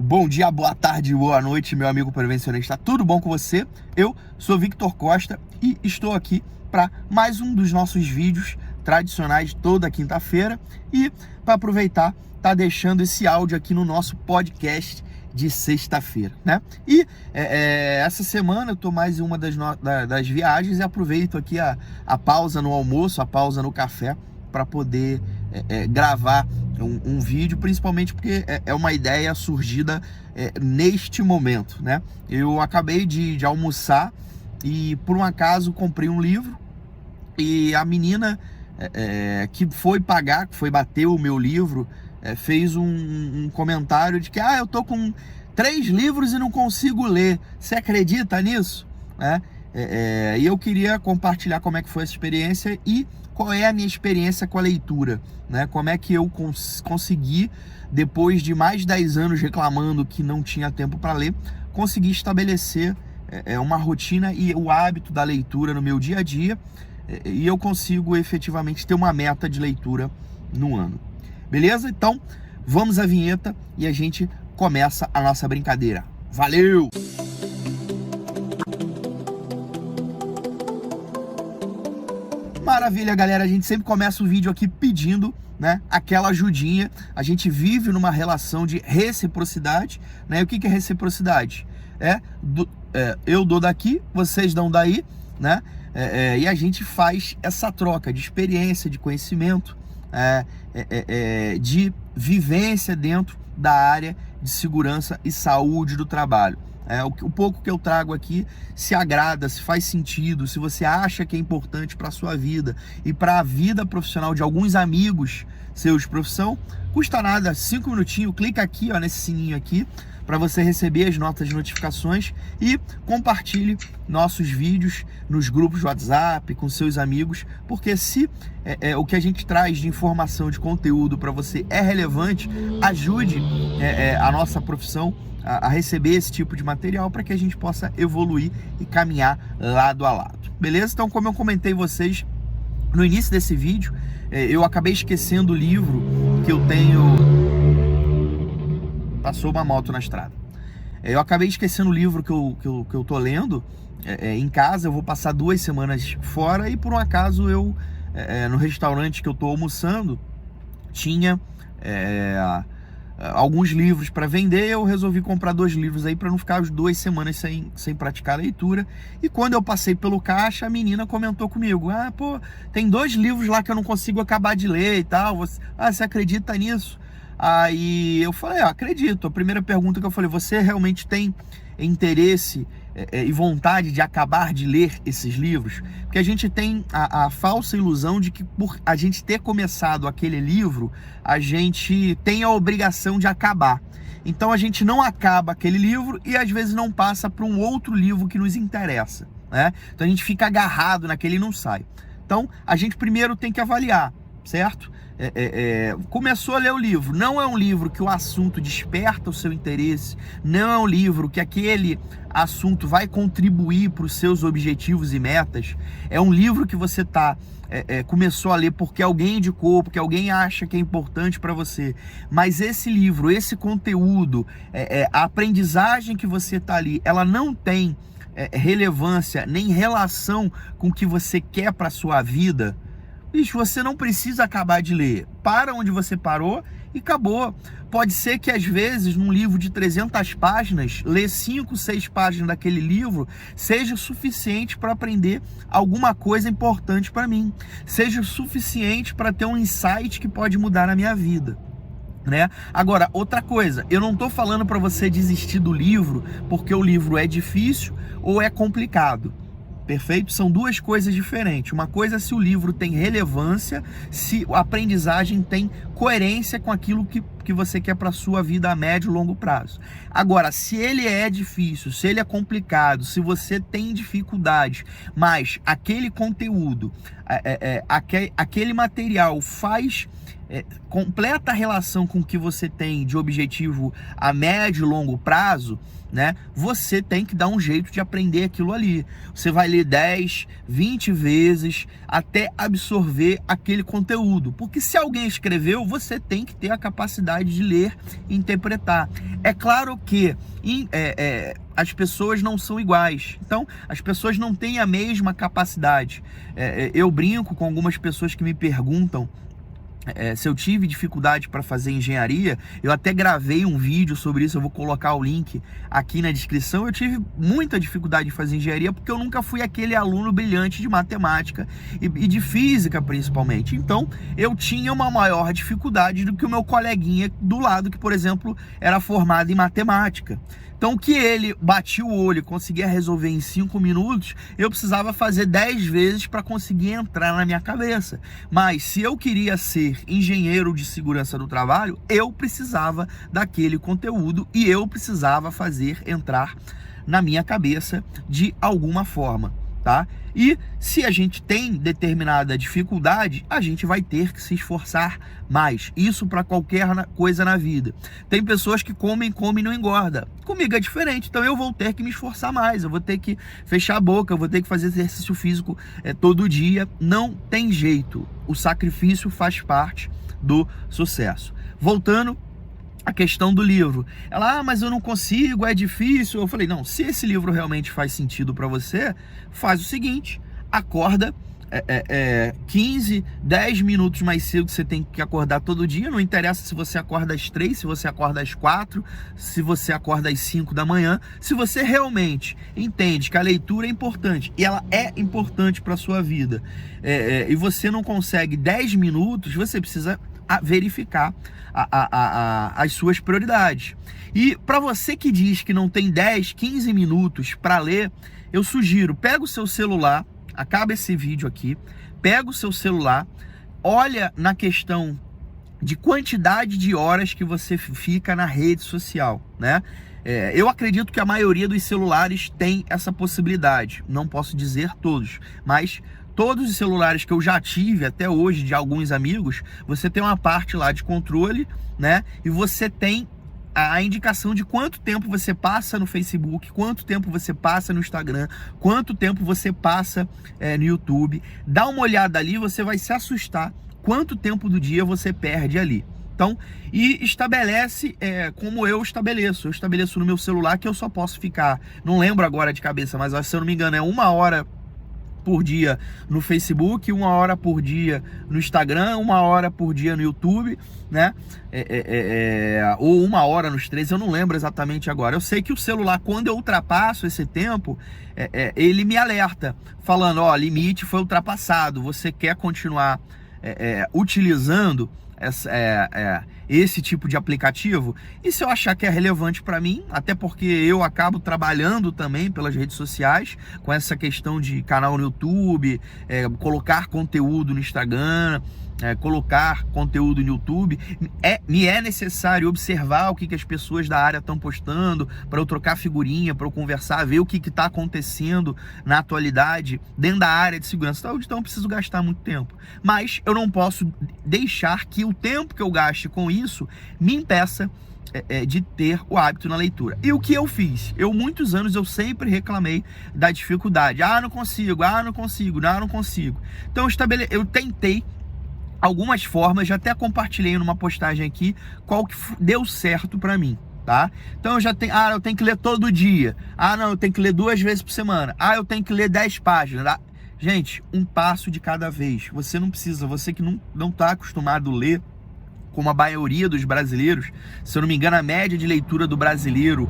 Bom dia, boa tarde, boa noite, meu amigo prevencionista. Tudo bom com você? Eu sou Victor Costa e estou aqui para mais um dos nossos vídeos tradicionais toda quinta-feira e para aproveitar, tá deixando esse áudio aqui no nosso podcast de sexta-feira, né? E essa semana eu tô mais em uma das viagens e aproveito aqui a pausa no almoço, a pausa no café para poder gravar um vídeo, principalmente porque é uma ideia surgida neste momento, né? Eu acabei de almoçar e por um acaso comprei um livro e a menina que foi bater o meu livro, fez um comentário de que eu tô com 3 livros e não consigo ler. Você acredita nisso? E eu queria compartilhar como é que foi essa experiência e qual é a minha experiência com a leitura, né? Como é que eu consegui, depois de mais de 10 anos reclamando que não tinha tempo para ler, conseguir estabelecer uma rotina e o hábito da leitura no meu dia a dia, e eu consigo efetivamente ter uma meta de leitura no ano. Beleza? Então, vamos à vinheta e a gente começa a nossa brincadeira. Valeu! Maravilha, galera, a gente sempre começa o vídeo aqui pedindo, né, aquela ajudinha. A gente vive numa relação de reciprocidade, né? E o que é reciprocidade? Eu dou daqui, vocês dão daí, né? E a gente faz essa troca de experiência, de conhecimento, de vivência dentro da área de segurança e saúde do trabalho. O pouco que eu trago aqui, se agrada, se faz sentido, se você acha que é importante para a sua vida e para a vida profissional de alguns amigos seus de profissão, custa nada, 5 minutinhos, clica aqui nesse sininho aqui para você receber as notas de notificações e compartilhe nossos vídeos nos grupos de WhatsApp com seus amigos, porque se o que a gente traz de informação, de conteúdo para você é relevante, ajude a nossa profissão a receber esse tipo de material para que a gente possa evoluir e caminhar lado a lado. Beleza? Então, como eu comentei vocês no início desse vídeo, eu acabei esquecendo o livro que eu tenho... Passou uma moto na estrada. Eu acabei esquecendo o livro que eu tô lendo em casa. Eu vou passar 2 semanas fora e por um acaso eu, no restaurante que eu tô almoçando, tinha... alguns livros para vender. Eu resolvi comprar 2 livros aí para não ficar as 2 semanas sem praticar a leitura. E quando eu passei pelo caixa, a menina comentou comigo: tem 2 livros lá que eu não consigo acabar de ler e tal. Você acredita nisso? Aí eu falei: acredito. A primeira pergunta que eu falei: você realmente tem interesse e vontade de acabar de ler esses livros? Porque a gente tem a falsa ilusão de que por a gente ter começado aquele livro, a gente tem a obrigação de acabar. Então a gente não acaba aquele livro e às vezes não passa para um outro livro que nos interessa, né? Então a gente fica agarrado naquele e não sai. Então a gente primeiro tem que avaliar, certo? Começou a ler o livro, não é um livro que o assunto desperta o seu interesse, não é um livro que aquele assunto vai contribuir para os seus objetivos e metas, é um livro que você começou a ler porque alguém indicou, porque alguém acha que é importante para você, mas esse livro, esse conteúdo, a aprendizagem que você está ali, ela não tem relevância nem relação com o que você quer para a sua vida. Bicho, você não precisa acabar de ler. Para onde você parou e acabou. Pode ser que às vezes num livro de 300 páginas, ler 5, 6 páginas daquele livro seja o suficiente para aprender alguma coisa importante para mim. Seja o suficiente para ter um insight que pode mudar a minha vida, né? Agora, outra coisa, eu não estou falando para você desistir do livro porque o livro é difícil ou é complicado. Perfeito? São 2 coisas diferentes. Uma coisa é se o livro tem relevância, se a aprendizagem tem coerência com aquilo que você quer para a sua vida a médio e longo prazo. Agora, se ele é difícil, se ele é complicado, se você tem dificuldade, mas aquele conteúdo, aquele material faz completa relação com o que você tem de objetivo a médio e longo prazo, né? Você tem que dar um jeito de aprender aquilo ali. Você vai ler 10, 20 vezes até absorver aquele conteúdo. Porque se alguém escreveu, você tem que ter a capacidade de ler e interpretar. É claro que as pessoas não são iguais, então as pessoas não têm a mesma capacidade. Eu brinco com algumas pessoas que me perguntam se eu tive dificuldade para fazer engenharia. Eu até gravei um vídeo sobre isso, eu vou colocar o link aqui na descrição. Eu tive muita dificuldade de fazer engenharia porque eu nunca fui aquele aluno brilhante de matemática e de física principalmente. Então eu tinha uma maior dificuldade do que o meu coleguinha do lado, que por exemplo era formado em matemática. Então, que ele batia o olho e conseguia resolver em 5 minutos, eu precisava fazer 10 vezes para conseguir entrar na minha cabeça. Mas se eu queria ser engenheiro de segurança do trabalho, eu precisava daquele conteúdo e eu precisava fazer entrar na minha cabeça de alguma forma, tá? E se a gente tem determinada dificuldade, a gente vai ter que se esforçar mais. Isso para qualquer coisa na vida. Tem pessoas que comem e não engorda. Comigo é diferente, então eu vou ter que me esforçar mais, eu vou ter que fechar a boca, eu vou ter que fazer exercício físico todo dia. Não tem jeito. O sacrifício faz parte do sucesso. Voltando a questão do livro. Ela, mas eu não consigo, é difícil. Eu falei, não, se esse livro realmente faz sentido para você, faz o seguinte, acorda 15, 10 minutos mais cedo, que você tem que acordar todo dia. Não interessa se você acorda às 3, se você acorda às 4, se você acorda às 5 da manhã. Se você realmente entende que a leitura é importante, e ela é importante para a sua vida, e você não consegue 10 minutos, você precisa verificar as suas prioridades. E para você que diz que não tem 10, 15 minutos para ler, eu sugiro, pega o seu celular, acaba esse vídeo aqui, pega o seu celular, olha na questão de quantidade de horas que você fica na rede social, né? Eu acredito que a maioria dos celulares tem essa possibilidade, não posso dizer todos, mas todos os celulares que eu já tive até hoje de alguns amigos, você tem uma parte lá de controle, né? E você tem a indicação de quanto tempo você passa no Facebook, quanto tempo você passa no Instagram, quanto tempo você passa no YouTube. Dá uma olhada ali, você vai se assustar quanto tempo do dia você perde ali. Então, e estabelece como eu estabeleço. Eu estabeleço no meu celular que eu só posso ficar, não lembro agora de cabeça, mas se eu não me engano é 1 hora por dia no Facebook, 1 hora por dia no Instagram, 1 hora por dia no YouTube, né? Ou 1 hora nos 3, eu não lembro exatamente agora. Eu sei que o celular, quando eu ultrapasso esse tempo, ele me alerta, falando, ó, limite foi ultrapassado, você quer continuar utilizando esse tipo de aplicativo? E se eu achar que é relevante para mim, até porque eu acabo trabalhando também pelas redes sociais com essa questão de canal no YouTube, colocar conteúdo no Instagram, colocar conteúdo no YouTube, me é necessário observar o que as pessoas da área estão postando, para eu trocar figurinha, para eu conversar, ver o que está acontecendo na atualidade dentro da área de segurança. Então eu preciso gastar muito tempo, mas eu não posso deixar que o tempo que eu gaste com isso me impeça de ter o hábito na leitura. E o que eu fiz? Muitos anos eu sempre reclamei da dificuldade. Não consigo, não consigo, não consigo. Então eu tentei algumas formas, já até compartilhei numa postagem aqui qual que deu certo para mim, tá? Então eu já tenho, eu tenho que ler todo dia. Não, eu tenho que ler 2 vezes por semana. Eu tenho que ler 10 páginas. Tá? Gente, um passo de cada vez. Você não precisa, você que não está acostumado a ler, como a maioria dos brasileiros, se eu não me engano, a média de leitura do brasileiro,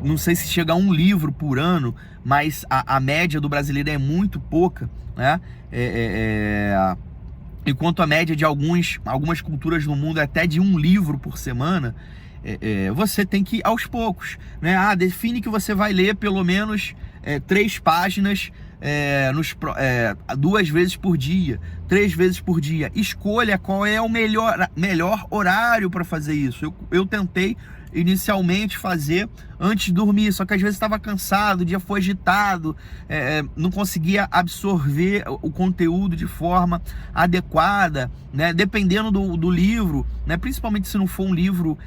não sei se chega a 1 livro por ano, mas a média do brasileiro é muito pouca, né? Enquanto a média de algumas culturas no mundo é até de 1 livro por semana, você tem que ir aos poucos, né? Define que você vai ler pelo menos 3 páginas 2 vezes por dia, 3 vezes por dia. Escolha qual é o melhor horário para fazer isso. Eu tentei inicialmente fazer antes de dormir, só que às vezes estava cansado, o dia foi agitado, não conseguia absorver o conteúdo de forma adequada, né? Dependendo do livro, né? Principalmente se não for um livro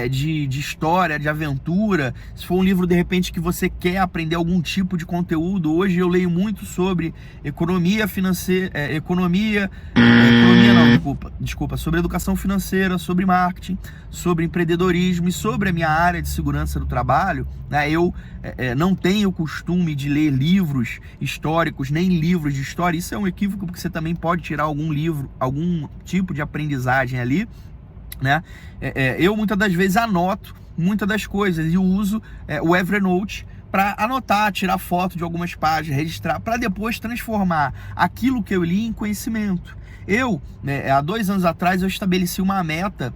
de história, de aventura, se for um livro de repente que você quer aprender algum tipo de conteúdo. Hoje eu leio muito sobre economia financeira, economia desculpa, sobre educação financeira, sobre marketing, sobre empreendedorismo e sobre a minha área de segurança do trabalho, né? Eu não tenho o costume de ler livros históricos, nem livros de história. Isso é um equívoco, porque você também pode tirar algum livro, algum tipo de aprendizagem ali, né? Eu muitas das vezes anoto muitas das coisas e uso o Evernote para anotar, tirar foto de algumas páginas, registrar, para depois transformar aquilo que eu li em conhecimento. Há 2 anos atrás, eu estabeleci uma meta,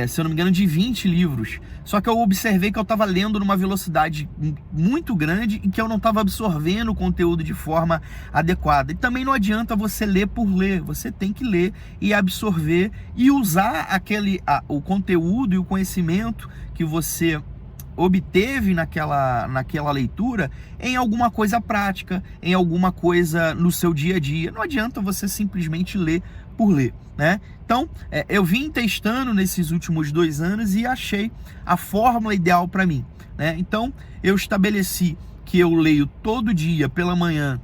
se eu não me engano, de 20 livros. Só que eu observei que eu estava lendo numa velocidade muito grande e que eu não estava absorvendo o conteúdo de forma adequada. E também não adianta você ler por ler, você tem que ler e absorver e usar o conteúdo e o conhecimento que você obteve naquela leitura em alguma coisa prática, em alguma coisa no seu dia a dia. Não adianta você simplesmente ler por ler, né? Então, eu vim testando nesses últimos 2 anos e achei a fórmula ideal para mim, né? Então, eu estabeleci que eu leio todo dia pela manhã,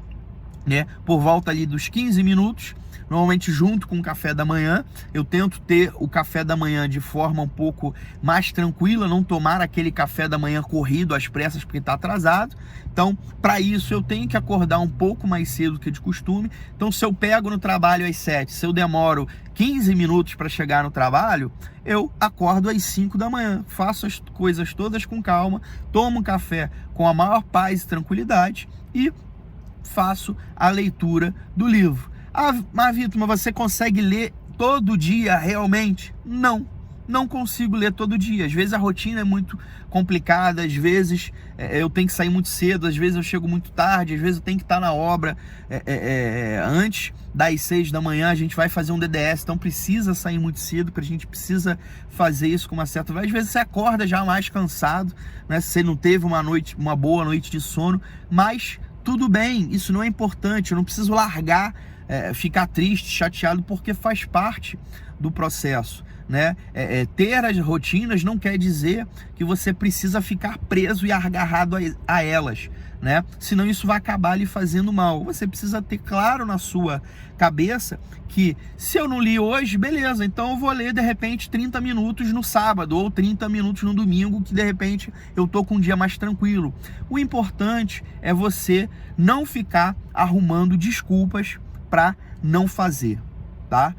né, por volta ali dos 15 minutos, normalmente junto com o café da manhã. Eu tento ter o café da manhã de forma um pouco mais tranquila, não tomar aquele café da manhã corrido às pressas porque está atrasado. Então, para isso, eu tenho que acordar um pouco mais cedo do que de costume. Então, se eu pego no trabalho às 7, se eu demoro 15 minutos para chegar no trabalho, eu acordo às 5 da manhã, faço as coisas todas com calma, tomo um café com a maior paz e tranquilidade e faço a leitura do livro. Mas Vitor, mas você consegue ler todo dia realmente? Não consigo ler todo dia. Às vezes a rotina é muito complicada, às vezes eu tenho que sair muito cedo, às vezes eu chego muito tarde, às vezes eu tenho que estar na obra antes das 6 da manhã. A gente vai fazer um DDS, então precisa sair muito cedo, porque a gente precisa fazer isso com uma certa... Às vezes você acorda já mais cansado, né? Você não teve uma boa noite de sono, mas tudo bem, isso não é importante. Eu não preciso largar, ficar triste, chateado, porque faz parte do processo, né? Ter as rotinas não quer dizer que você precisa ficar preso e agarrado a elas, né? Senão isso vai acabar lhe fazendo mal. Você precisa ter claro na sua cabeça que se eu não li hoje, beleza, então eu vou ler de repente 30 minutos no sábado ou 30 minutos no domingo, que de repente eu tô com um dia mais tranquilo. O importante é você não ficar arrumando desculpas para não fazer, tá?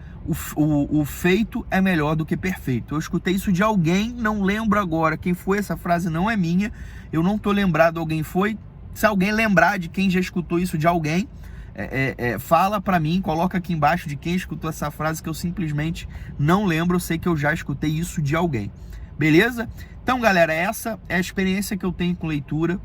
O feito é melhor do que perfeito. Eu escutei isso de alguém, não lembro agora quem foi, essa frase não é minha, eu não tô lembrado alguém foi. Se alguém lembrar de quem já escutou isso de alguém, fala para mim, coloca aqui embaixo de quem escutou essa frase, que eu simplesmente não lembro. Eu sei que eu já escutei isso de alguém, beleza? Então, galera, essa é a experiência que eu tenho com leitura.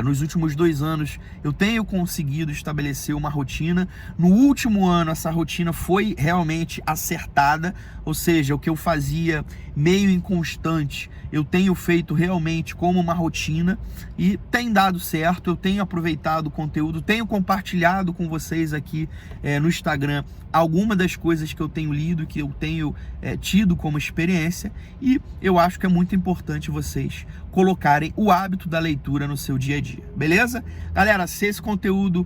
Nos últimos 2 anos eu tenho conseguido estabelecer uma rotina. No último ano essa rotina foi realmente acertada, ou seja, o que eu fazia meio inconstante, eu tenho feito realmente como uma rotina e tem dado certo. Eu tenho aproveitado o conteúdo, tenho compartilhado com vocês aqui no Instagram algumas das coisas que eu tenho lido, que eu tenho tido como experiência, e eu acho que é muito importante vocês colocarem o hábito da leitura no seu dia a dia, beleza? Galera, se esse conteúdo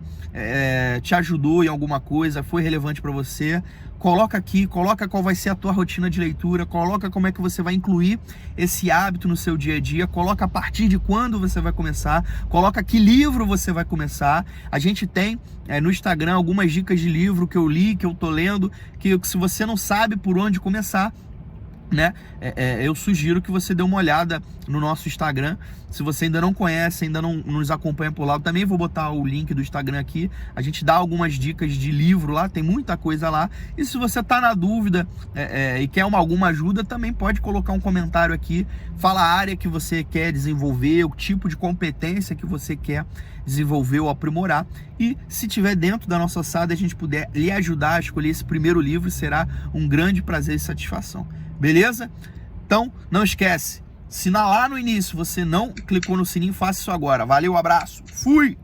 te ajudou em alguma coisa, foi relevante para você, coloca aqui, coloca qual vai ser a tua rotina de leitura, coloca como é que você vai incluir esse hábito no seu dia a dia, coloca a partir de quando você vai começar, coloca que livro você vai começar. A gente tem no Instagram algumas dicas de livro que eu li, que eu tô lendo, que se você não sabe por onde começar, né, eu sugiro que você dê uma olhada no nosso Instagram. Se você ainda não conhece, ainda não nos acompanha por lá, eu também vou botar o link do Instagram aqui. A gente dá algumas dicas de livro lá, tem muita coisa lá. E se você tá na dúvida e quer alguma ajuda, também pode colocar um comentário aqui. Fala a área que você quer desenvolver, o tipo de competência que você quer desenvolver ou aprimorar. E se tiver dentro da nossa sala, a gente puder lhe ajudar a escolher esse primeiro livro, será um grande prazer e satisfação. Beleza? Então, não esquece, se lá no início você não clicou no sininho, faça isso agora. Valeu, abraço, fui!